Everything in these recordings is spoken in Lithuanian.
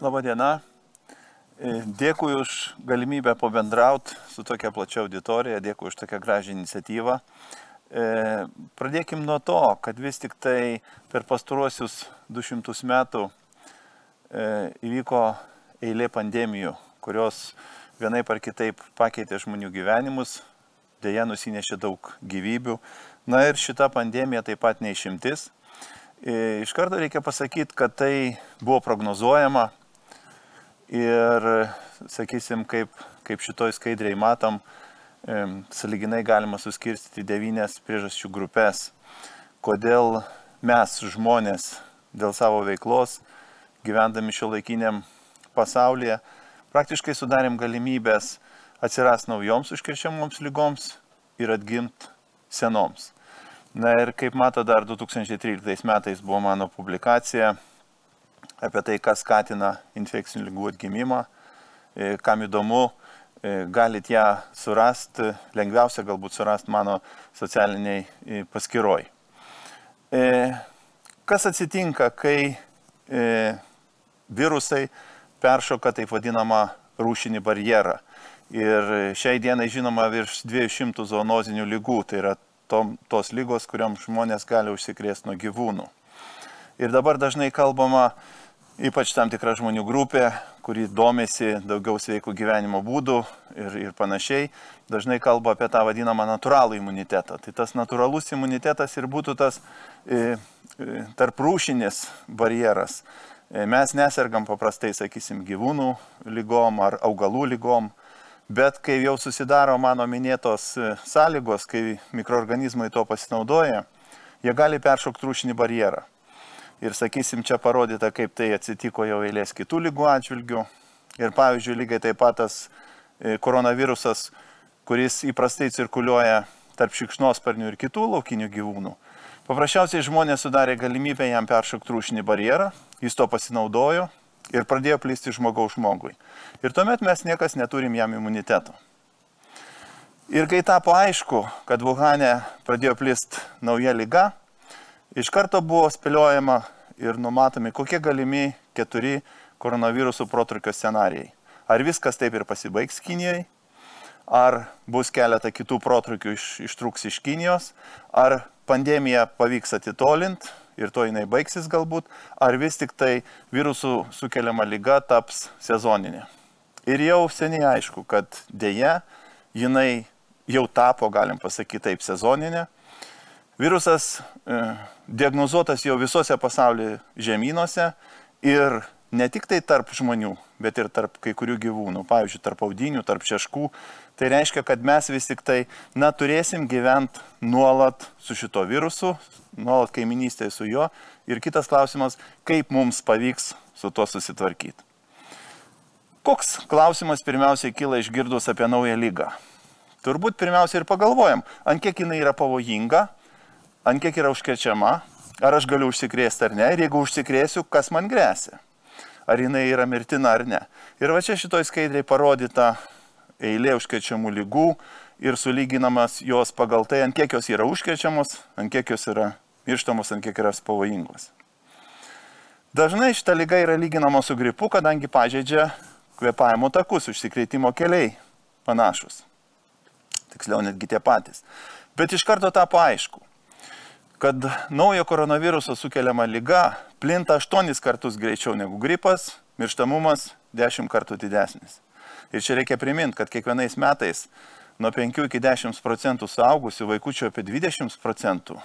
Labą dieną. Dėkui už galimybę pabendrauti su tokia plačia auditorija, dėkui už tokią gražią iniciatyvą. Pradėkim nuo to, kad vis tik tai per pastaruosius 200 metų įvyko eilė pandemijų, kurios vienaip ar kitaip pakeitė žmonių gyvenimus, dėja nusinešė daug gyvybių. Na ir šita pandemija taip pat neišimtis. Iš karto reikia pasakyti, kad tai buvo prognozuojama ir, sakysim, kaip šitoj skaidriai matom, sąlyginai galima suskirstyti 9 priežasčių grupės, kodėl mes žmonės dėl savo veiklos, gyvendami šiuolaikiniam pasaulyje, praktiškai sudarėm galimybės atsiras naujoms užkrečiamoms lygoms ir atgimt senoms. Na ir kaip mato, dar 2013 metais buvo mano publikacija apie tai, kas skatina infekcinių lygų atgimimą. Kam įdomu, galit ją surasti, lengviausia galbūt surasti mano socialiniai paskyroj. Kas atsitinka, kai virusai peršoka taip vadinamą rūšinį barjerą? Ir šiai dienai žinoma virš 200 zoonozinių lygų, tai yra tos lygos, kuriam žmonės gali užsikrėsti nuo gyvūnų. Ir dabar dažnai kalbama, ypač tam tikra žmonių grupė, kuri domisi daugiau sveikų gyvenimo būdų ir panašiai, dažnai kalba apie tą vadinamą natūralų imunitetą. Tai tas natūralus imunitetas ir būtų tas tarprūšinis barjeras. Mes nesergam paprastai, sakysim, gyvūnų lygom ar augalų lygom, bet kai jau susidaro mano minėtos sąlygos, kai mikroorganizmai to pasinaudoja, jie gali peršokti rūšinį barjerą. Ir sakysim, čia parodyta, kaip tai atsitiko jau eilės kitų lygų atžvilgių. Ir pavyzdžiui, lygiai taip pat tas koronavirusas, kuris įprastai cirkuliuoja tarp šikšnosparnių ir kitų laukinių gyvūnų. Paprasčiausiai žmonės sudarė galimybę jam peršokti rūšinį barjerą, jis to pasinaudojo ir pradėjo plisti žmogaus žmogui. Ir tuomet mes niekas neturim jam imuniteto. Ir kai tapo aišku, kad Vuhane pradėjo plisti nauja lyga, iš karto buvo spėliojama ir numatomi, kokie galimi 4 koronavirusų protrūkio scenarijai. Ar viskas taip ir pasibaigs Kinijai, ar bus keletą kitų protrūkių ištrūks iš Kinijos, ar pandemiją pavyks atitolint ir to jinai baigsis galbūt, ar vis tik tai virusų sukeliama lyga taps sezoninė. Ir jau seniai aišku, kad dėja jinai jau tapo, galim pasakyti taip, sezoninė. Virusas diagnozuotas jau visose pasaulio žemynuose ir ne tik tai tarp žmonių, bet ir tarp kai kurių gyvūnų, pavyzdžiui, tarp audinių, tarp šeškų. Tai reiškia, kad mes vis tik tai turėsim gyventi nuolat su šito virusu, nuolat kaiminystėje su juo. Ir kitas klausimas, kaip mums pavyks su tuo susitvarkyti. Koks klausimas pirmiausiai kyla išgirdus apie naują lygą? Turbūt pirmiausia ir pagalvojam, ant kiek jinai yra pavojinga, ant kiek yra užkrečiama, ar aš galiu užsikrėsti ar ne, ir jeigu užsikrėsiu, kas man gresia, ar jinai yra mirtina ar ne. Ir va čia šitoj skaidriai parodyta eilė užkrečiamų lygų ir sulyginamas jos pagal tai, ant kiek jos yra užkrečiamos, ant kiek jos yra mirštamos, ant kiek yra pavojingos. Dažnai šita lyga yra lyginama su gripu, kadangi pažeidžia kvėpavimo takus, užsikrėtimo keliai panašus. Tiksliau netgi tie patys. Bet iš karto tapo aišku, kad naujo koronaviruso sukeliama lyga plinta 8 kartus greičiau negu gripas, mirštamumas 10 kartų didesnis. Ir čia reikia priminti, kad kiekvienais metais nuo 5 iki 10% suaugusių vaikučių apie 20%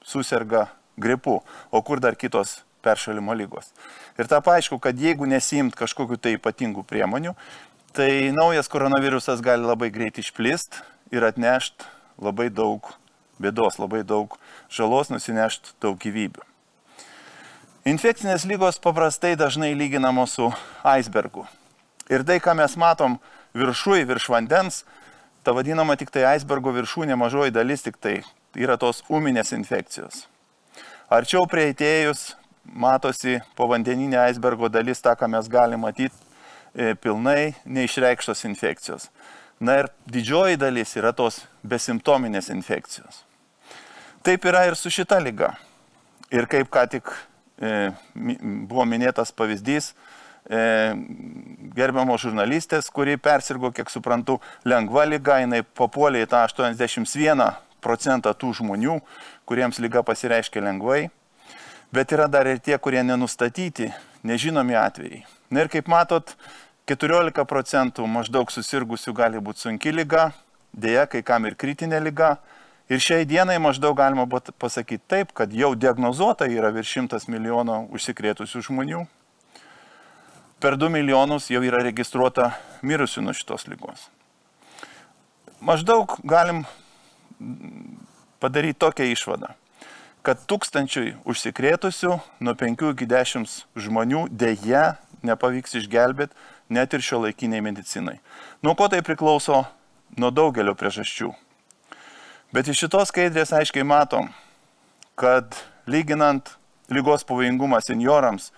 suserga gripu, o kur dar kitos peršalimo lygos. Ir tapo aišku, kad jeigu nesiimt kažkokių tai ypatingų priemonių, tai naujas koronavirusas gali labai greit išplist ir atnešti labai daug bėdos, labai daug žalos, nusinešti daug gyvybių. Infekcinės lygos paprastai dažnai lyginamos su aisbergu. Ir tai, ką mes matom viršui, virš vandens, ta vadinama tik tai aisbergo viršūnė, mažoji dalis tik tai yra tos ūminės infekcijos. Arčiau prieitėjus matosi povandeninė aisbergo dalis, tą, ką mes galime matyti, pilnai neišreikštos infekcijos. Na ir didžioji dalis yra tos besimptominės infekcijos. Taip yra ir su šita lyga. Ir kaip ką tik buvo minėtas pavyzdys, gerbiamo žurnalistės, kuri persirgo, kiek suprantu, lengva liga, jinai papuolė į tą 81% tų žmonių, kuriems liga pasireiškia lengvai. Bet yra dar ir tie, kurie nenustatyti, nežinomi atvejai. Na ir kaip matot, 14% maždaug susirgusių gali būti sunki liga, dėja, kai kam ir kritinė liga. Ir šiai dienai maždaug galima pasakyti taip, kad jau diagnozuota yra virš 100 milijonų užsikrėtusių žmonių. Per 2 milijonus jau yra registruota mirusių nuo šitos ligos. Maždaug galim padaryti tokią išvadą, kad 1000 užsikrėtusių nuo 5 iki 10 žmonių dėja nepavyks išgelbėti net ir šiuolaikiniai medicinai. Nuo ko tai priklauso? Nuo daugelio priežasčių. Bet iš šitos skaidrės aiškiai matom, kad lyginant ligos pavojingumą senjorams,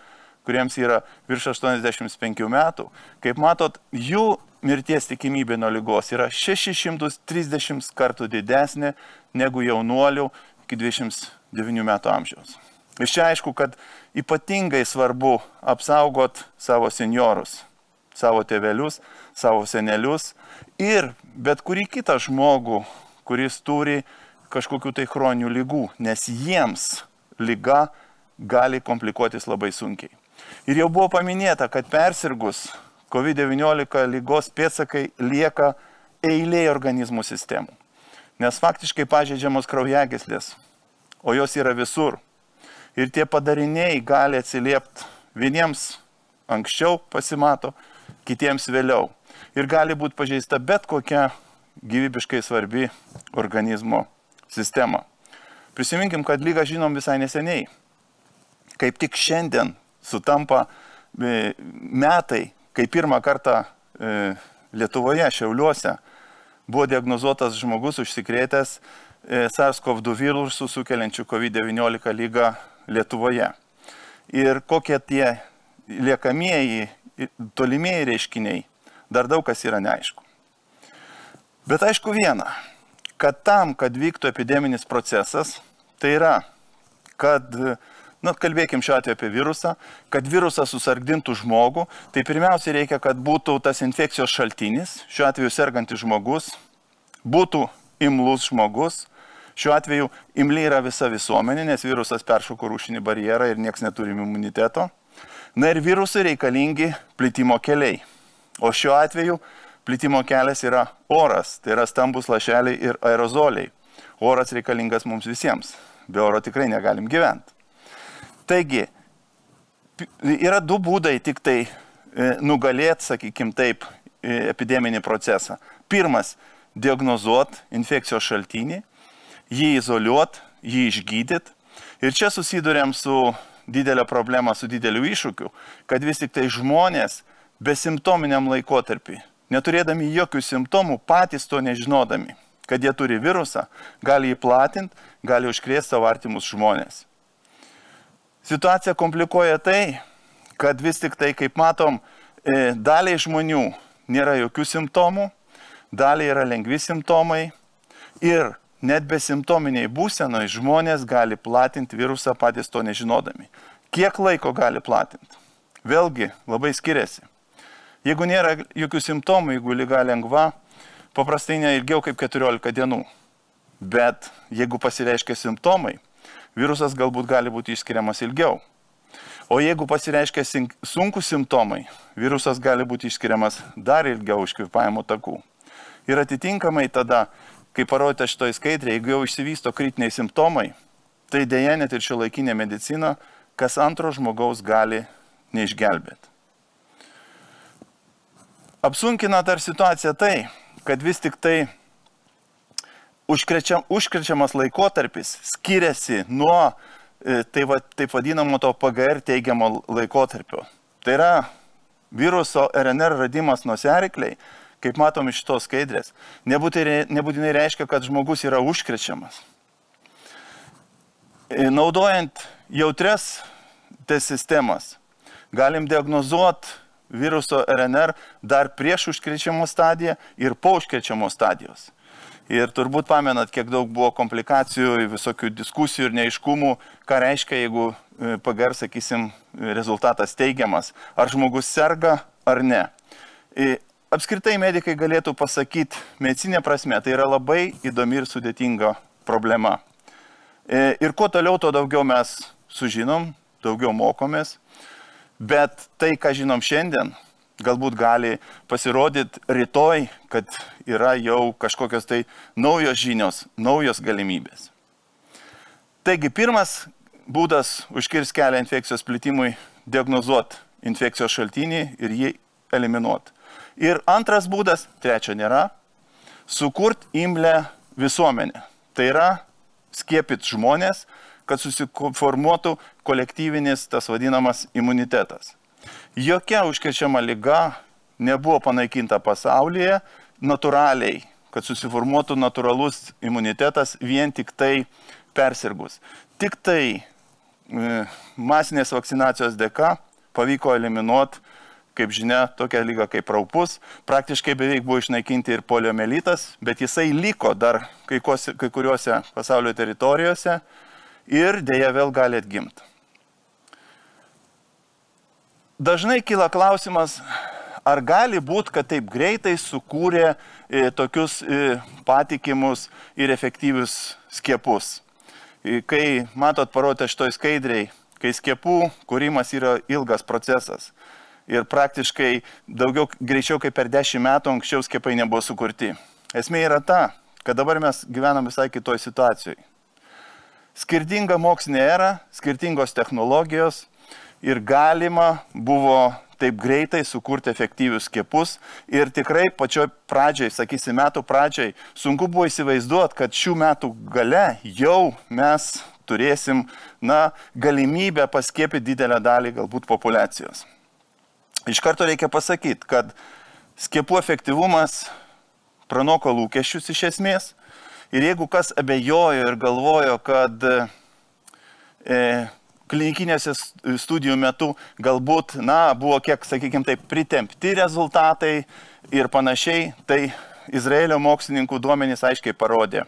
kuriems yra virš 85 metų, kaip matot, jų mirties tikimybė nuo ligos yra 630 kartų didesnė negu jaunuolių iki 29 metų amžiaus. Iš čia aišku, kad ypatingai svarbu apsaugot savo senjorus, savo tėvelius, savo senelius ir bet kurį kitą žmogų, kuris turi kažkokių tai chroninių lygų, nes jiems liga gali komplikuotis labai sunkiai. Ir jau buvo paminėta, kad persirgus COVID-19 lygos pėdsakai lieka eilėje organizmų sistemų, nes faktiškai pažeidžiamos kraujagyslės, o jos yra visur. Ir tie padariniai gali atsiliepti vieniems anksčiau pasimato, kitiems vėliau. Ir gali būti pažeista bet kokia gyvybiškai svarbi organizmo sistema. Prisiminkim, kad lygą žinom visai neseniai. Kaip tik šiandien sutampa metai, kai pirmą kartą Lietuvoje, Šiauliuose, buvo diagnozuotas žmogus užsikrėtęs SARS-CoV-2 virusų sukeliančių COVID-19 lygą Lietuvoje. Ir kokie tie liekamieji, tolimieji reiškiniai, dar daug kas yra neaišku. Bet aišku viena, kad tam, kad vyktų epideminis procesas, tai yra, kad, kalbėkim šiuo atveju apie virusą, kad virusas susargdintų žmogų, tai pirmiausia reikia, kad būtų tas infekcijos šaltinis, šiuo atveju sergantis žmogus, būtų imlus žmogus, šiuo atveju imli yra visa visuomenė, nes virusas peršoko rūšinį barjerą ir nieks neturi imuniteto. Na ir virusui reikalingi plitimo keliai, o šiuo atveju plitimo kelias yra oras, tai yra stambus lašeliai ir aerozoliai. Oras reikalingas mums visiems, be oro tikrai negalim gyventi. Taigi, yra du būdai tik tai nugalėti, sakykim taip, epideminį procesą. Pirmas, diagnozuoti infekcijos šaltinį, jį izoliuoti, jį išgydyti. Ir čia susidurėm su didelė problema, su dideliu iššūkiu, kad vis tik tai žmonės besimptominiam laikotarpį, neturėdami jokių simptomų, patys to nežinodami, kad jie turi virusą, gali jį platinti, gali užkrėsti savo artimus žmonės. Situacija komplikuoja tai, kad vis tik tai, kaip matom, daliai žmonių nėra jokių simptomų, daliai yra lengvi simptomai ir net besimptominiai būsenoj žmonės gali platinti virusą patys to nežinodami. Kiek laiko gali platinti? Vėlgi labai skiriasi. Jeigu nėra jokių simptomų, jeigu liga lengva, paprastai ne ilgiau kaip 14 dienų. Bet jeigu pasireiškia simptomai, virusas galbūt gali būti išskiriamas ilgiau. O jeigu pasireiškia sunkus simptomai, virusas gali būti išskiriamas dar ilgiau iš kvėpavimo takų. Ir atitinkamai tada, kaip parodyta šitoj skaidrė, jeigu jau išsivysto kritiniai simptomai, tai dėja net ir šiuolaikinė medicina, kas antro žmogaus gali neišgelbėti. Apsunkina dar situaciją tai, kad vis tik tai užkrečiamas laikotarpis skiriasi nuo taip vadinamo to PGR teigiamo laikotarpio. Tai yra viruso RNR radimas nosiaryklėj, kaip matom iš šitos skaidrės, nebūtinai reiškia, kad žmogus yra užkrečiamas. Naudojant jautrias sistemas, galim diagnozuoti viruso RNR dar prieš užkrečiamo stadiją ir po užkrečiamo stadijos. Ir turbūt pamenat, kiek daug buvo komplikacijų, visokių diskusijų ir neaiškumų, ką reiškia, jeigu PGR, sakysim, rezultatas teigiamas, ar žmogus serga ar ne. Apskritai medikai galėtų pasakyti, medicinė prasme, tai yra labai įdomi ir sudėtinga problema. Ir kuo toliau, to daugiau mes sužinom, daugiau mokomės, bet tai, ką žinom šiandien, galbūt gali pasirodyti rytoj, kad yra jau kažkokios tai naujos žinios, naujos galimybės. Taigi, pirmas būdas užkirsti kelią infekcijos plitimui - diagnozuoti infekcijos šaltinį ir jį eliminuoti. Ir antras būdas, trečio nėra, sukurti imlią visuomenę. Tai yra skiepyti žmonės, kad susiformuotų kolektyvinis tas vadinamas imunitetas. Jokia užkrečiama liga nebuvo panaikinta pasaulyje natūraliai, kad susiformuotų natūralus imunitetas vien tik tai persirgus. Tik tai masinės vakcinacijos dėka pavyko eliminuoti, kaip žinia, tokią lygą kaip raupus. Praktiškai beveik buvo išnaikinti ir poliomelitas, bet jisai liko dar kai kuriuose pasaulio teritorijose ir dėja vėl gali atgimti. Dažnai kyla klausimas, ar gali būti, kad taip greitai sukūrė tokius patikimus ir efektyvius skiepus. Kai matot parodę šitoj skaidriai, kai skiepų kūrimas yra ilgas procesas ir praktiškai greičiau kaip per 10 metų anksčiau skiepai nebuvo sukurti. Esmė yra ta, kad dabar mes gyvenam visai kitoj situacijoje. Skirtinga mokslinė era, skirtingos technologijos ir galima buvo taip greitai sukurti efektyvius skiepus ir tikrai pačioj pradžiai, sakysim, metų pradžiai, sunku buvo įsivaizduoti, kad šių metų gale jau mes turėsim, galimybę paskiepyti didelę dalį galbūt populiacijos. Iš karto reikia pasakyti, kad skiepų efektyvumas pranoko lūkesčius iš esmės ir jeigu kas abejojo ir galvojo, kad klinikinėse studijų metu galbūt, buvo kiek, sakykime, taip pritempti rezultatai ir panašiai, tai Izraelio mokslininkų duomenys aiškiai parodė.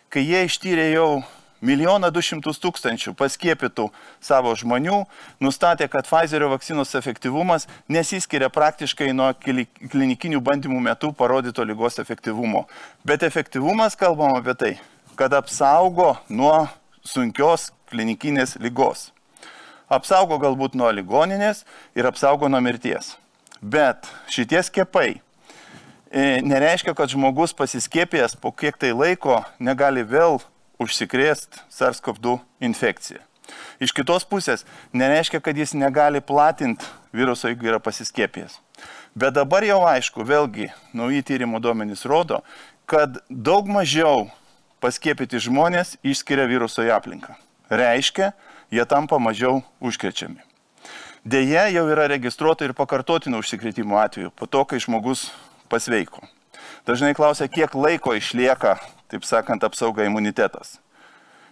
Kai jie ištyrė jau 1 200 000 paskiepytų savo žmonių, nustatė, kad Pfizerio vakcinos efektyvumas nesiskiria praktiškai nuo klinikinių bandymų metu parodyto ligos efektyvumo. Bet efektyvumas, kalbam apie tai, kad apsaugo nuo sunkios klinikinės ligos. Apsaugo galbūt nuo ligoninės ir apsaugo nuo mirties. Bet šitie skiepai nereiškia, kad žmogus pasiskiepėjęs po kiek tai laiko negali vėl užsikrėsti SARS-CoV-2 infekciją. Iš kitos pusės nereiškia, kad jis negali platinti viruso, jeigu yra pasiskiepėjęs. Bet dabar jau aišku, vėlgi, nauji tyrimų duomenys rodo, kad daug mažiau paskiepyti žmonės išskiria viruso į aplinką. Reiškia, jie tampa mažiau užkrečiami. Deja, jau yra registruota ir pakartotinų užsikrėtimų atvejų, po to, kai žmogus pasveiko. Dažnai klausia, kiek laiko išlieka, taip sakant, apsauga imunitetas.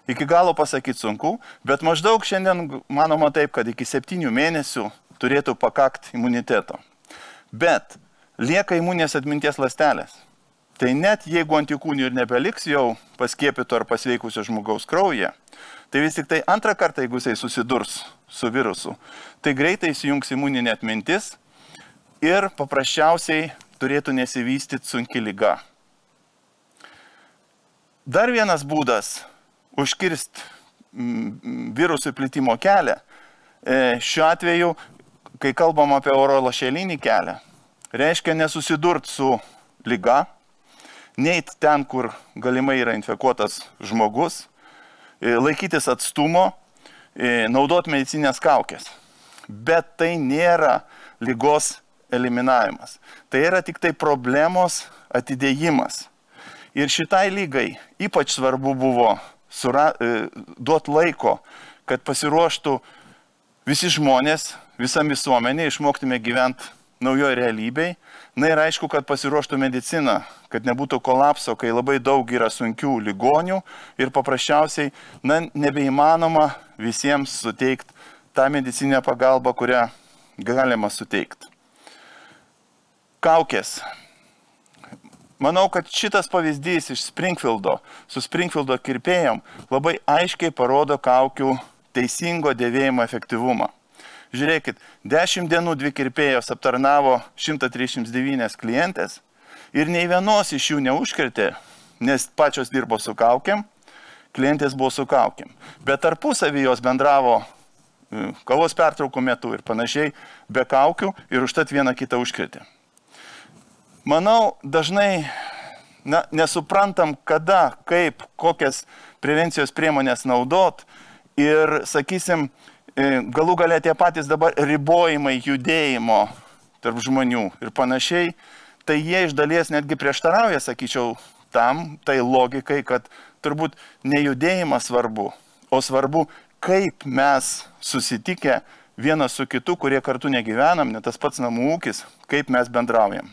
Iki galo pasakyti sunku, bet maždaug šiandien manoma taip, kad iki 7 mėnesių turėtų pakakti imuniteto. Bet lieka imuninės atminties ląstelės. Tai net jeigu antikūnių ir nebeliks jau paskiepyto ar pasveikusio žmogaus kraujyje, tai vis tik tai antrą kartą, jeigu jisai susidurs su virusu, tai greitai įsijungs imuninė atmintis ir paprasčiausiai turėtų nesivystyti sunki liga. Dar vienas būdas užkirsti virusų plitimo kelią, šiuo atveju, kai kalbam apie oro lašelinį kelią, reiškia nesusidurti su liga, neit ten, kur galimai yra infekuotas žmogus, laikytis atstumo, naudoti medicinės kaukės. Bet tai nėra ligos eliminavimas. Tai yra tik tai problemos atidėjimas. Ir šitai lygai ypač svarbu buvo duoti laiko, kad pasiruoštų visi žmonės, visam visuomenė, išmoktume gyventi naujoje realybėje. Na ir aišku, kad pasiruoštų medicina, kad nebūtų kolapso, kai labai daug yra sunkių ligonių ir paprasčiausiai nebeįmanoma visiems suteikti tą medicinę pagalbą, kurią galima suteikti. Kaukės. Manau, kad šitas pavyzdys iš Springfieldo su Springfieldo kirpėjom labai aiškiai parodo kaukių teisingo dėvėjimo efektyvumą. Žiūrėkit, 10 dienų 2 kirpėjos aptarnavo 139 klientės ir nei vienos iš jų neužkirtė, nes pačios dirbo su kaukiam, klientės buvo su kaukiam. Bet tarpusavį jos bendravo kavos pertraukų metu ir panašiai be kaukių ir užtat vieną kitą užkirtė. Manau, dažnai nesuprantam, kada, kaip, kokias prevencijos priemonės naudot ir, sakysim, galų galia tie patys dabar ribojimai judėjimo tarp žmonių ir panašiai, tai jie iš dalies netgi prieštarauja, sakyčiau, tai logikai, kad turbūt ne judėjimas svarbu, o svarbu, kaip mes susitikę vienas su kitu, kurie kartu negyvenam, ne tas pats namų ūkis, kaip mes bendraujam.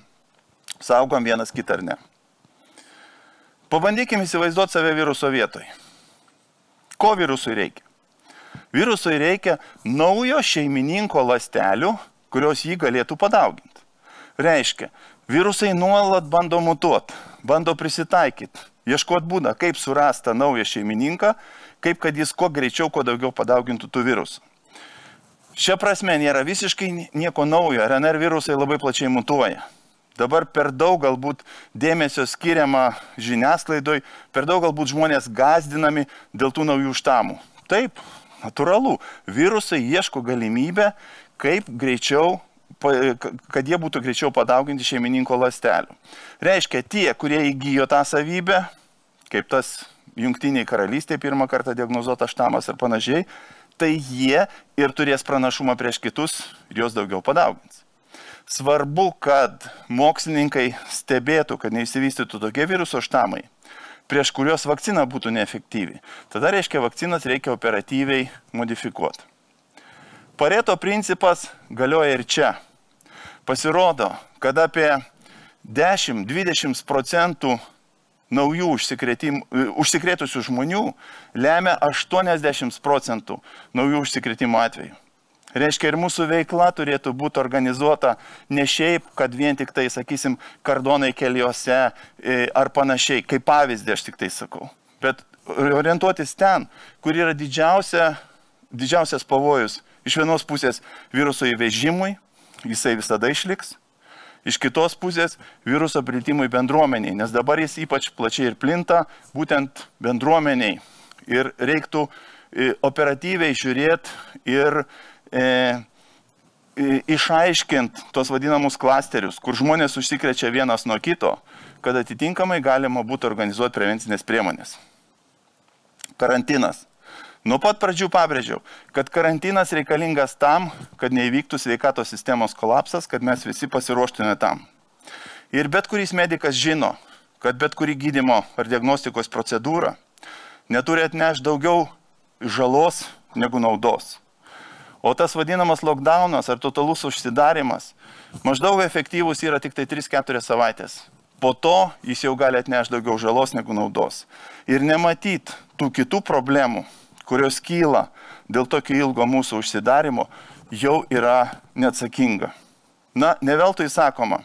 Saugom vienas kitą ar ne. Pabandykim įsivaizduoti save viruso vietoj. Ko virusui reikia? Virusui reikia naujo šeimininko ląstelių, kurios jį galėtų padauginti. Reiškia, virusai nuolat bando mutuoti, bando prisitaikyti, ieškoti būdą, kaip surasti tą naują šeimininką, kaip kad jis kuo greičiau, kuo daugiau padaugintų tų virusų. Šia prasme nėra visiškai nieko naujo, RNR virusai labai plačiai mutuoja. Dabar per daug galbūt dėmesio skiriama žiniasklaidoj, per daug galbūt žmonės gąsdinami dėl tų naujų štamų. Taip, natūralu, virusai ieško galimybę, kaip greičiau, kad jie būtų greičiau padauginti šeimininko ląstelių. Reiškia, tie, kurie įgyjo tą savybę, kaip tas Jungtiniai karalystėje pirmą kartą diagnozuotas štamas ir panašiai, tai jie ir turės pranašumą prieš kitus ir jos daugiau padaugins. Svarbu, kad mokslininkai stebėtų, kad neįsivystytų tokie viruso štamai, prieš kurios vakcina būtų neefektyvi. Tada reiškia, vakcinas reikia operatyviai modifikuoti. Pareto principas galioja ir čia. Pasirodo, kad apie 10-20% naujų užsikrėtusių žmonių lemia 80% naujų užsikrėtimo atvejų. Reiškia, ir mūsų veikla turėtų būti organizuota ne šiaip, kad vien tik tai, sakysim, kardonai keliuose ar panašiai, kaip pavyzdį aš tik tai sakau, bet orientuotis ten, kur yra didžiausias pavojus. Iš vienos pusės viruso įvežimui, jisai visada išliks, iš kitos pusės viruso plitimui bendruomeniai, nes dabar jis ypač plačiai ir plinta būtent bendruomeniai ir reiktų operatyviai žiūrėti ir išaiškint tos vadinamus klasterius, kur žmonės užsikrečia vienas nuo kito, kad atitinkamai galima būtų organizuoti prevencinės priemonės. Karantinas. Nuo pat pradžių pabrėžiau, kad karantinas reikalingas tam, kad neįvyktų sveikatos sistemos kolapsas, kad mes visi pasiruoštume tam. Ir bet kuris medikas žino, kad bet kuri gydymo ar diagnostikos procedūra neturi atnešti daugiau žalos negu naudos. O tas vadinamas lockdownas ar totalus užsidarimas maždaug efektyvus yra tik tai 3-4 savaitės. Po to jis jau gali atnešti daugiau žalos negu naudos. Ir nematyt tų kitų problemų, kurios kyla dėl tokio ilgo mūsų užsidarimo, jau yra neatsakinga. Na, ne veltui sakoma,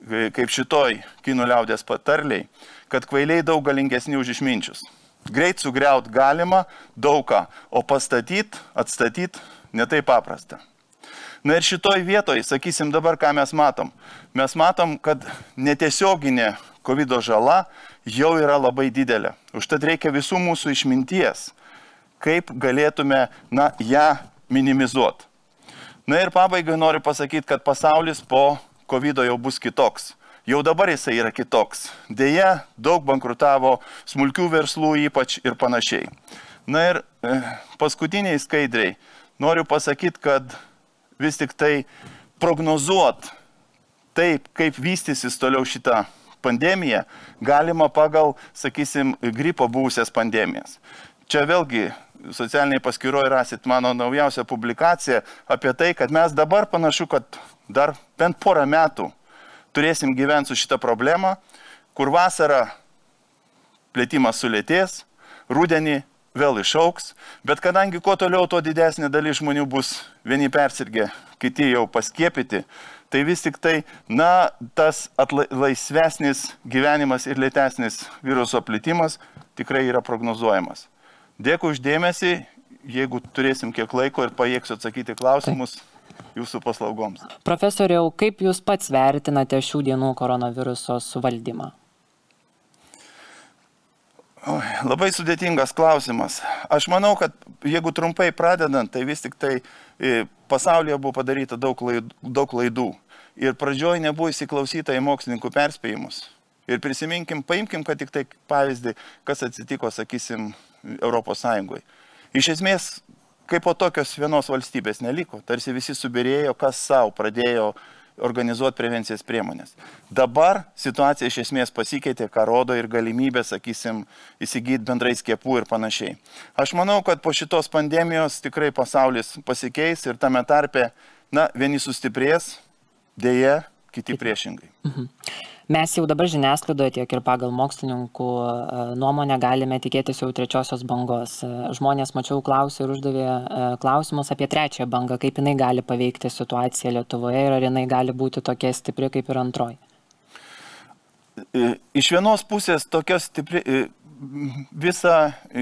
kaip šitoj kinų liaudės patarliai, kad kvailiai daug galingesni už išminčius. Greit sugriaut galima daug ką, o pastatyt, atstatyt netai paprasta. Na ir šitoj vietoj, sakysim dabar, ką mes matom. Mes matom, kad netiesioginė COVID žala jau yra labai didelė. Užtat reikia visų mūsų išminties, kaip galėtume, ją minimizuoti. Na ir pabaigai noriu pasakyti, kad pasaulis po COVID jau bus kitoks. Jau dabar jisai yra kitoks. Deja, daug bankrutavo smulkių verslų ypač ir panašiai. Na ir paskutiniai skaidriai noriu pasakyti, kad vis tik tai prognozuot taip, kaip vystysis toliau šitą pandemiją, galima pagal, sakysim, gripo buvusias pandemijas. Čia vėlgi socialiniai paskyroje rasit mano naujausią publikaciją apie tai, kad mes dabar panašu, kad dar bent porą metų turėsim gyventi su šitą problemą, kur vasarą plėtimas sulėtės, rudenį vėl išauks, bet kadangi kuo toliau, tuo didesnė dalis žmonių bus vieni persirgę kiti jau paskiepyti, tai vis tik tai, na, tas laisvesnis gyvenimas ir lėtesnis viruso plitimas tikrai yra prognozuojamas. Dėkui uždėmesį, jeigu turėsim kiek laiko ir pajėgsiu atsakyti klausimus jūsų paslaugoms. Profesoriau, kaip jūs pats vertinate šių dienų koronaviruso suvaldymą? Labai sudėtingas klausimas. Aš manau, kad jeigu trumpai pradedant, tai vis tik tai pasaulyje buvo padaryta daug klaidų. Ir pradžioj nebuvo įsiklausyta į mokslininkų perspėjimus. Ir prisiminkim, paimkim, kad tik tai pavyzdį, kas atsitiko, sakysim, Europos Sąjungoje. Iš esmės, kaip po tokios vienos valstybės neliko, tarsi visi subirėjo, kas savo pradėjo organizuoti prevencijos priemonės. Dabar situacija iš esmės pasikeitė, ką rodo ir galimybė, sakysim, įsigyti bendrai skiepų ir panašiai. Aš manau, kad po šitos pandemijos tikrai pasaulis pasikeis ir tame tarpe, na, vieni sustiprės, dėja, kiti priešingai. Mes jau dabar žiniasklaidoje tiek ir pagal mokslininkų nuomonę galime tikėtis jau trečiosios bangos. Žmonės, mačiau, klausė ir uždavė klausimus apie trečiąją bangą, kaip jinai gali paveikti situaciją Lietuvoje ir ar jinai gali būti tokia stipri kaip ir antroji. Iš vienos pusės tokia stipri, visa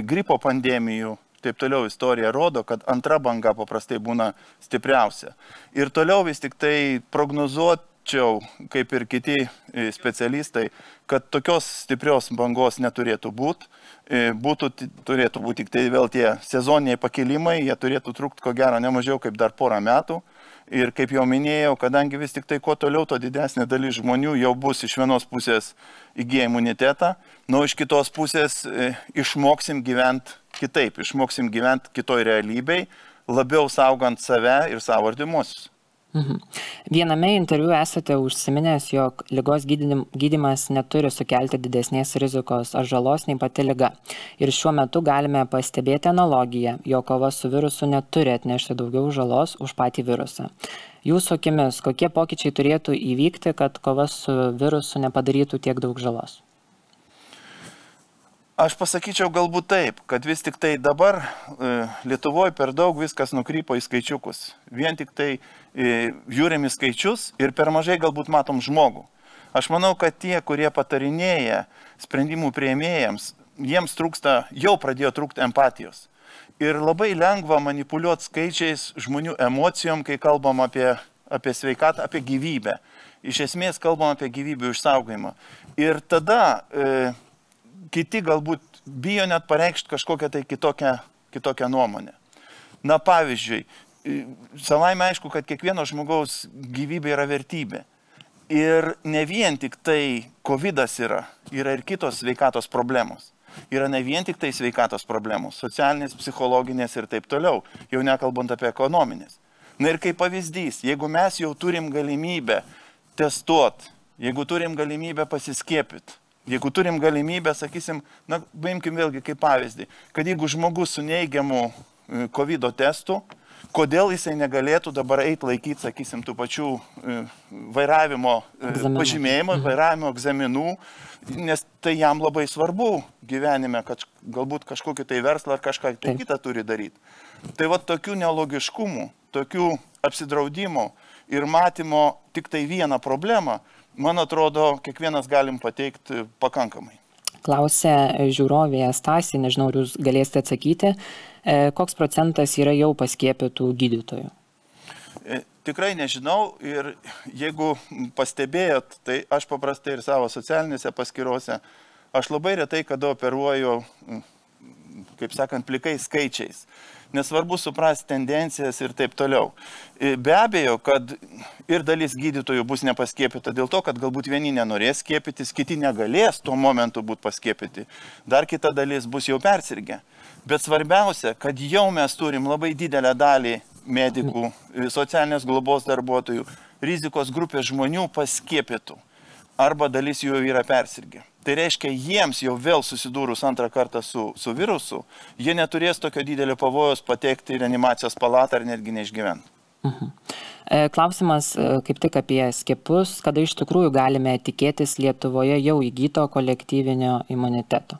gripo pandemijų, taip toliau istorija rodo, kad antra banga paprastai būna stipriausia. Ir toliau vis tik tai prognozuoti, kaip ir kiti specialistai, kad tokios stiprios bangos neturėtų būti. Turėtų būti tik tai vėl tie sezoniniai pakilimai, jie turėtų trukti ko gero nemažiau kaip dar porą metų. Ir kaip jau minėjau, kadangi vis tik tai kuo toliau, to didesnė dalis žmonių jau bus iš vienos pusės įgyję imunitetą, nuo iš kitos pusės išmoksim gyventi kitaip, išmoksim gyventi kitoj realybėj, labiau saugant save ir savo artimuosius. Viename interviu esate užsiminęs, jog ligos gydymas neturi sukelti didesnės rizikos ar žalos nei pati liga. Ir šiuo metu galime pastebėti analogiją, jog kova su virusu neturi atnešti daugiau žalos už patį virusą. Jūsų akimis, kokie pokyčiai turėtų įvykti, kad kova su virusu nepadarytų tiek daug žalos? Aš pasakyčiau galbūt taip, kad vis tik tai dabar Lietuvoje per daug viskas nukrypo į skaičiukus. Vien tik tai žiūrim į skaičius ir per mažai galbūt matom žmogų. Aš manau, kad tie, kurie patarinėja sprendimų priėmėjams, jiems trūksta, jau pradėjo trūkti empatijos. Ir labai lengva manipuliuoti skaičiais, žmonių emocijom, kai kalbam apie sveikatą, apie gyvybę. Iš esmės kalbam apie gyvybių išsaugojimą. Ir tada kiti galbūt bijo net pareikšti kažkokią tai kitokią nuomonę. Na pavyzdžiui, savaime aišku, kad kiekvieno žmogaus gyvybė yra vertybė. Ir ne vien tik tai covidas yra ir kitos sveikatos problemos. Yra ne vien tik tai sveikatos problemos, socialinės, psichologinės ir taip toliau, jau nekalbant apie ekonominės. Na ir kaip pavyzdys, jeigu mes jau turim galimybę testuoti, jeigu turim galimybę pasiskiepyti, jeigu turim galimybę, sakysim, na, paimkim vėlgi kaip pavyzdį, kad jeigu žmogus su neigiamu COVID testu, kodėl jisai negalėtų dabar eiti laikyti, sakysim, tų pačių vairavimo pažymėjimų, vairavimo egzaminų, nes tai jam labai svarbu gyvenime, kad galbūt kažkokį tai verslą ar kažką tai kitą turi daryti. Tai va tokių nelogiškumų, tokių apsidraudimų ir matymo tik tai vieną problemą, man atrodo, kiekvienas galim pateikti pakankamai. Klausė žiūrovė Stasė, nežinau, ar jūs galėsite atsakyti, koks procentas yra jau paskiepytų gydytojų? Tikrai nežinau ir jeigu pastebėjot, tai aš paprastai ir savo socialinėse paskyrose, aš labai retai kada operuoju, kaip sakant, plikais skaičiais. Nesvarbu suprasti tendencijas ir taip toliau. Be abejo, kad ir dalis gydytojų bus nepaskiepyta dėl to, kad galbūt vieni nenorės skiepytis, kiti negalės tuo momentu būti paskiepyti. Dar kita dalis bus jau persirgę. Bet svarbiausia, kad jau mes turim labai didelę dalį medikų, socialinės globos darbuotojų, rizikos grupės žmonių paskiepytų. Arba dalis jų yra persirgę. Tai reiškia, jiems jau vėl susidūrus antrą kartą su virusu, jie neturės tokio didelio pavojos patekti į reanimacijos palatą ar netgi neišgyventi. Klausimas kaip tik apie skiepus, kada iš tikrųjų galime tikėtis Lietuvoje jau įgyto kolektyvinio imuniteto?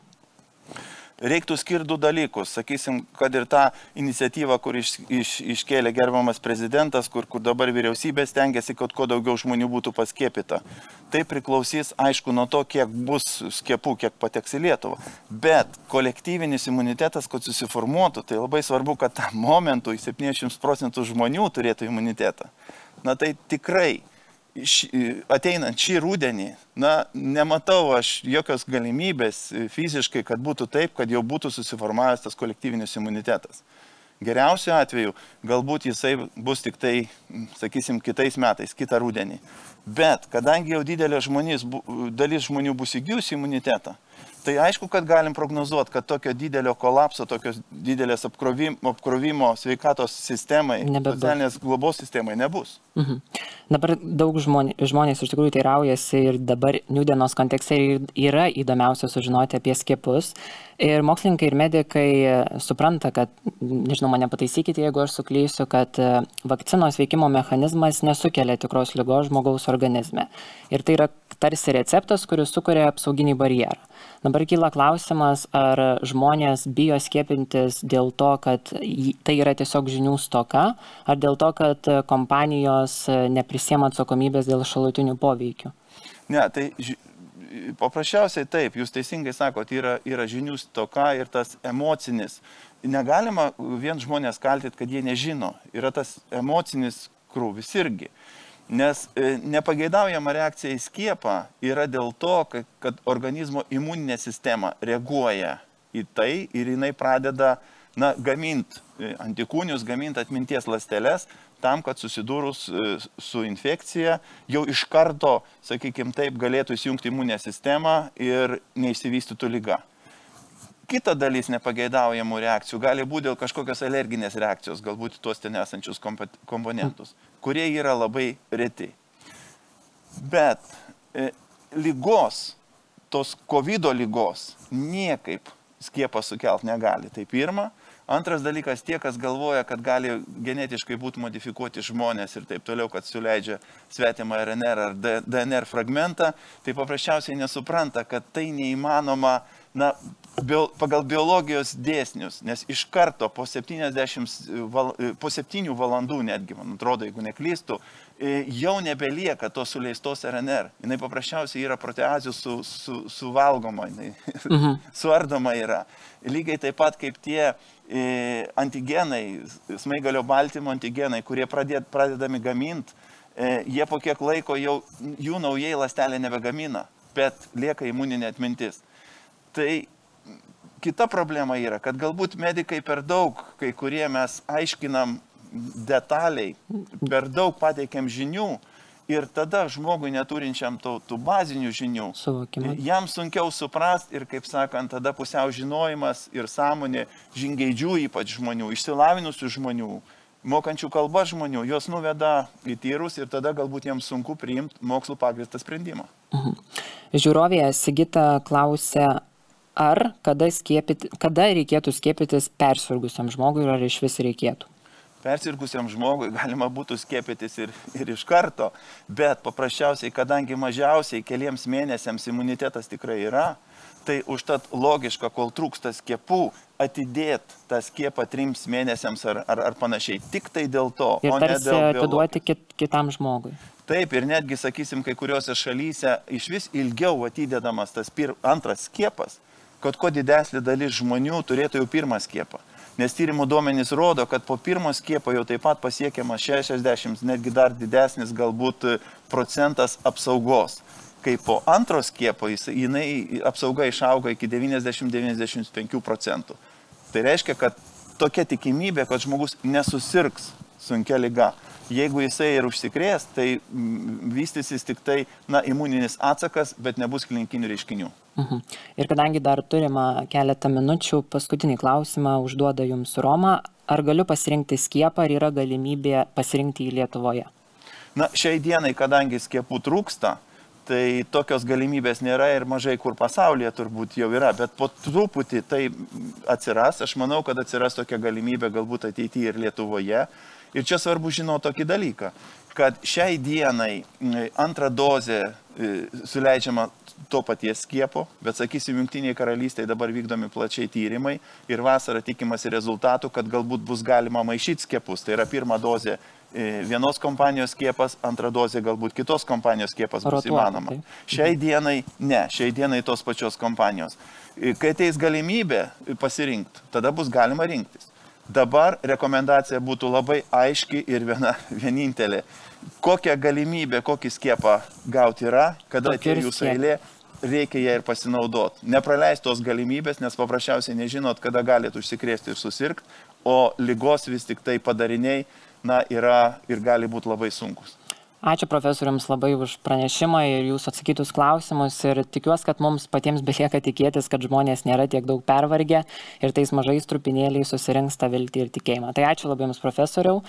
Reiktų skirti du dalykus. Sakysim, kad ir tą iniciatyvą, kur iškėlė gerbiamas prezidentas, kur dabar vyriausybė stengiasi, kad kuo daugiau žmonių būtų paskiepyta. Tai priklausys, aišku, nuo to, kiek bus skiepų, kiek pateks į Lietuvą. Bet kolektyvinis imunitetas, kad susiformuotų, tai labai svarbu, kad tam momentui 70% žmonių turėtų imunitetą. Na tai tikrai ateinant šį rudenį, nematau aš jokios galimybės fiziškai, kad būtų taip, kad jau būtų susiformavęs tas kolektyvinis imunitetas. Geriausiu atveju, galbūt jisai bus tik tai, sakysim, kitais metais, kitą rudenį. Bet kadangi jau dalis žmonių bus įgijus imunitetą, tai aišku, kad galim prognozuoti, kad tokio didelio kolapso, tokios didelės apkrovimo sveikatos sistemai, socialinės globos sistemai nebus. Dabar daug žmonės iš tikrųjų teiraujasi ir dabar nūdienos kontekste yra įdomiausia sužinoti apie skiepus. Ir mokslininkai ir medikai supranta, kad, nežinau, mane pataisykite, jeigu aš suklysiu, kad vakcinos veikimo mechanizmas nesukelia tikros ligos žmogaus organizme. Ir tai yra tarsi receptas, kuris sukuria apsauginį barjerą. Dabar kyla klausimas, ar žmonės bijo skiepintis dėl to, kad tai yra tiesiog žinių stoka, ar dėl to, kad kompanijos neprisiema atsakomybės dėl šalutinių poveikių? Ne, tai paprasčiausiai taip, jūs teisingai sakot, yra žinių stoka ir tas emocinis. Negalima vien žmonės kaltyti, kad jie nežino. Yra tas emocinis krūvis irgi. Nes nepageidaujama reakcija į skiepą yra dėl to, kad organizmo imuninė sistema reaguoja į tai ir jinai pradeda gaminti antikūnius, gaminti atminties ląsteles, tam, kad susidūrus su infekcija jau iš karto, sakykime taip, galėtų įsijungti imuninę sistemą ir neišsivystytų liga. Kita dalis nepageidaujamų reakcijų gali būti dėl kažkokios alerginės reakcijos, galbūt tuos ten esančius komponentus, kurie yra labai reti. Bet lygos, tos COVID lygos, niekaip skiepas sukelt negali. Tai pirma. Antras dalykas, tie, kas galvoja, kad gali genetiškai būti modifikuoti žmonės ir taip toliau, kad suleidžia svetimą RNR ar DNR fragmentą, tai paprasčiausiai nesupranta, kad tai neįmanoma pagal biologijos dėsnius, nes iš karto po 7 valandų netgi, man atrodo, jeigu neklystu, jau nebelieka tos suleistos RNR. Jinai paprasčiausiai yra proteazių suvalgoma, suardoma yra. Lygiai taip pat kaip tie antigenai, smaigalio baltymo antigenai, kurie pradedami gaminti, jie po kiek laiko jau jų naujai ląstelė nebegamina, bet lieka imuninė atmintis. Tai kita problema yra, kad galbūt medikai per daug, kai kurie mes aiškinam detaliai, per daug pateikiam žinių ir tada žmogui neturinčiam tų bazinių žinių, jam sunkiau suprasti ir, kaip sakant, tada pusiau žinojimas ir sąmonė žingeidžių ypač žmonių, išsilavinusių žmonių, mokančių kalbą žmonių, juos nuveda į tyrus ir tada galbūt jiems sunku priimti mokslų pagrįstą sprendimą. Žiūrovė Sigita klausia, kada reikėtų skiepytis persirgusiam žmogui ir ar iš vis reikėtų? Persirgusiam žmogui galima būtų skiepytis ir iš karto, bet paprasčiausiai, kadangi mažiausiai keliems mėnesiams imunitetas tikrai yra, tai užtat logiška, kol trūksta skiepų, atidėti tą skiepą 3 mėnesiams ar panašiai. Tik tai dėl to, o ne dėl biologijos. Ir tarsi atiduoti kitam žmogui. Taip, ir netgi, sakysim, kai kuriuose šalyse iš vis ilgiau atidedamas tas antras skiepas, kad kuo didesnė dalis žmonių turėtų jau pirmą skiepą. Nes tyrimų duomenys rodo, kad po pirmo skiepo jau taip pat pasiekiama 60, netgi dar didesnis galbūt procentas apsaugos. Kai po antro skiepo jinai apsauga išauga iki 90-95%. Tai reiškia, kad tokia tikimybė, kad žmogus nesusirgs sunkia liga. Jeigu jisai ir užsikrės, tai vystysis tik tai imuninis atsakas, bet nebus klinikinių reiškinių. Ir kadangi dar turime keletą minučių, paskutinį klausimą užduoda jums Roma. Ar galiu pasirinkti skiepą, ar yra galimybė pasirinkti jį Lietuvoje? Šiai dienai, kadangi skiepų trūksta, tai tokios galimybės nėra ir mažai kur pasaulyje turbūt jau yra, bet po truputį tai atsiras. Aš manau, kad atsiras tokia galimybė galbūt ateityje ir Lietuvoje. Ir čia svarbu žinoti tokį dalyką. kad šiai dienai antrą dozę suleidžiama to paties skiepo, bet sakysim, Jungtinėje karalystėje dabar vykdomi plačiai tyrimai ir vasarą tikimasi rezultatų, kad galbūt bus galima maišyti skiepus. Tai yra pirma dozė vienos kompanijos skiepas, antra dozė galbūt kitos kompanijos skiepas bus įmanoma. Šiai dienai ne, šiai dienai tos pačios kompanijos. Kai ateis galimybė pasirinkti, tada bus galima rinktis. Dabar rekomendacija būtų labai aiški ir vienintelė. Kokią galimybę, kokį skiepą gauti yra, kada atėjo jūsų eilė, reikia ją ir pasinaudoti. Nepraleisti tos galimybės, nes paprasčiausiai nežinot, kada galite užsikrėsti ir susirgti, o ligos vis tik tai padariniai yra ir gali būti labai sunkus. Ačiū profesoriams labai už pranešimą ir jūsų atsakytus klausimus ir tikiuosi, kad mums patiems belieka tikėtis, kad žmonės nėra tiek daug pervargę ir tais mažais trupinėliais susirinks tą viltį ir tikėjimą. Tai ačiū labai jums, profesoriau.